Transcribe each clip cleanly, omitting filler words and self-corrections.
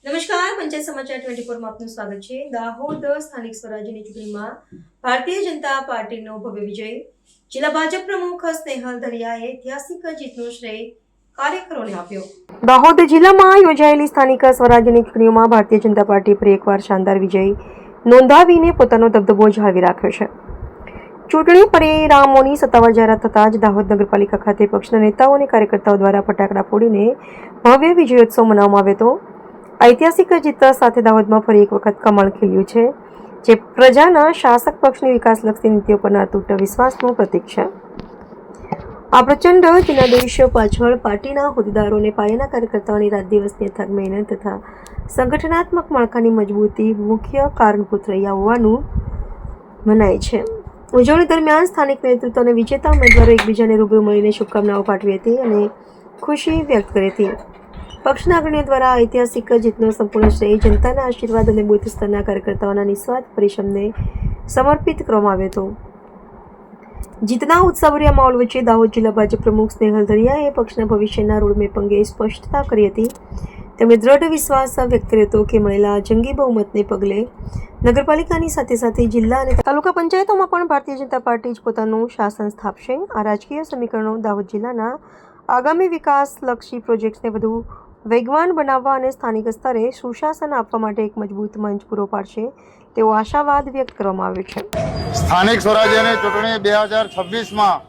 નમસ્કાર, પંચાયત સમાચાર 24 માં આપનું સ્વાગત છે। દાહોદ સ્થાનિક સ્વરાજ્યની ચૂંટણીમાં ભારતીય જનતા પાર્ટીનો ભવ્ય વિજય। જિલ્લા ભાજપ પ્રમુખ સ્નેહલ ધરિયાએ ઐતિહાસિક જીતનો શ્રેય કાર્યકરોને આપ્યો। દાહોદ જિલ્લામાં યોજાયેલી સ્થાનિક સ્વરાજ્યની ચૂંટણીઓમાં ભારતીય જનતા પાર્ટી પર એકવાર શાનદાર વિજય નોંધાવીને પોતાનો દબદબો જાળવી રાખ્યો છે। ચૂંટણી પરિણામોની સત્તાવાર જાહેરાત થતાં જ દાહોદ નગરપાલિકા ખાતે પક્ષના નેતાઓ અને કાર્યકર્તાઓ દ્વારા ફટાકડા ફોડીને ભવ્ય વિજયોત્સવ મનાવવામાં આવ્યો હતો। ઐતિહાસિક જીત સાથે દાહોદમાં ફરી એક વખત કમળ ખીલ્યું છે, જે પ્રજાના શાસક પક્ષની વિકાસલક્ષી નીતિઓ પરના અતૂટ વિશ્વાસનું પ્રતીક છે। આ પ્રચંડ જનાદેશ પાછળ પાર્ટીના હોદ્દેદારોને પાયાના કાર્યકર્તાઓની રાત દિવસની અથાગ મહેનત તથા સંગઠનાત્મક માળખાની મજબૂતી મુખ્ય કારણભૂત રહ્યા હોવાનું મનાય છે। ઉજવણી દરમિયાન સ્થાનિક નેતૃત્વ અને વિજેતા ઉમેદવારો એકબીજાને રૂબરૂ મળીને શુભકામનાઓ પાઠવી હતી અને ખુશી વ્યક્ત કરી હતી। પક્ષના અગ્રણીઓ દ્વારા ઐતિહાસિક જીતનો સંપૂર્ણ શ્રેય જનતાના આશીર્વાદ અને બૂથ સ્તરના કાર્યકર્તાઓના નિસ્વાર્થ પરિશ્રમને સમર્પિત કરવામાં આવ્યો હતો। જીતના ઉત્સાહભર્યા માહોલ વચ્ચે દાહોદ જિલ્લા ભાજપ પ્રમુખ સ્નેહલ ધરિયાએ પક્ષના ભવિષ્યના રોડમેપ અંગે સ્પષ્ટતા કરી હતી। તેમણે દ્રઢ વિશ્વાસ વ્યક્ત કર્યો હતો કે મળેલા જંગી બહુમતને પગલે નગરપાલિકાની સાથે સાથે જિલ્લા અને તાલુકા પંચાયતોમાં પણ ભારતીય જનતા પાર્ટી જ પોતાનું શાસન સ્થાપશે। આ રાજકીય સમીકરણો દાહોદ જિલ્લાના આગામી વિકાસલક્ષી પ્રોજેક્ટ્સને વધુ વેગવાન બનાવવા અને સ્થાનિક સ્તરે સુશાસન આપવા માટે એક મજબૂત મંચ પૂરો પાડશે તેવો આશાવાદ વ્યક્ત કરવામાં આવ્યો છે। સ્થાનિક સ્વરાજ્યની ચૂંટણી 2026માં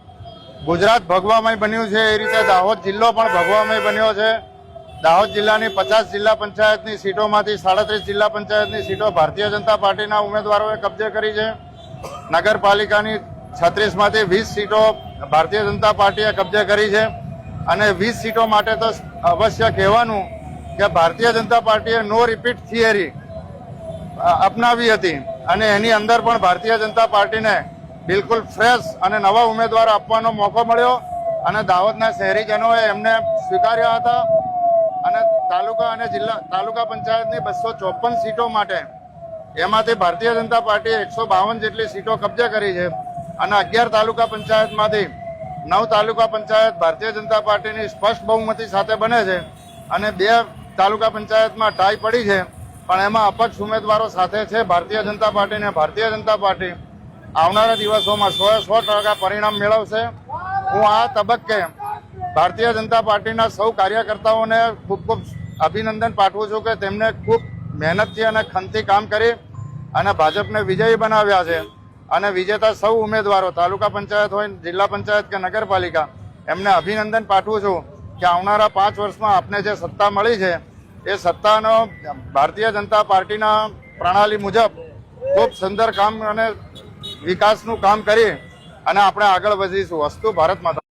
ગુજરાત ભગવામય બન્યું છે, એ રીતે દાહોદ જિલ્લો પણ ભગવામય બન્યો છે। દાહોદ જિલ્લાની 50 જિલ્લા પંચાયતની સીટોમાંથી 37 જિલ્લા પંચાયતની સીટો ભારતીય જનતા પાર્ટીના ઉમેદવારોએ કબજે કરી છે। નગરપાલિકાની 36માંથી 20 સીટો ભારતીય જનતા પાર્ટીએ કબજે કરી છે અને 20 સીટો માટે તો અવશ્ય કહેવાનું કે ભારતીય જનતા પાર્ટીએ નો રિપીટ થિયરી અપનાવી હતી અને એની અંદર પણ ભારતીય જનતા પાર્ટીને બિલકુલ ફ્રેશ અને નવા ઉમેદવાર આપવાનો મોકો મળ્યો અને દાહોદના શહેરીજનોએ એમને સ્વીકાર્યા હતા અને તાલુકા અને જિલ્લા તાલુકા પંચાયતની 254 સીટો માટે એમાંથી ભારતીય જનતા પાર્ટીએ 152 જેટલી સીટો કબજે કરી છે અને 11 તાલુકા પંચાયતમાંથી 9 તાલુકા પંચાયત ભારતીય જનતા પાર્ટીની સ્પષ્ટ બહુમતી સાથે બને છે અને 2 તાલુકા પંચાયતમાં ટાઈ પડી છે, પણ એમાં અપક્ષ ઉમેદવારો સાથે છે ભારતીય જનતા પાર્ટી અને ભારતીય જનતા પાર્ટી આવનારા દિવસોમાં 100% પરિણામ મેળવશે। હું આ તબક્કે ભારતીય જનતા પાર્ટીના સૌ કાર્યકર્તાઓને ખૂબ ખૂબ અભિનંદન પાઠવું છું કે તેમને ખૂબ મહેનતથી અને ખનથી કામ કરી અને ભાજપને વિજયી બનાવ્યા છે અને વિજેતા સૌ ઉમેદવારો તાલુકા પંચાયત હોય, જિલ્લા પંચાયત કે નગરપાલિકા, એમને અભિનંદન પાઠવું છું કે આવનારા 5 વર્ષમાં આપને જે સત્તા મળી છે એ સત્તાનો ભારતીય જનતા પાર્ટીના પ્રણાલી મુજબ ખૂબ સુંદર કામ અને વિકાસનું કામ કરી અને આપણે આગળ વધીશું। અસ્તુ ભારત માતા।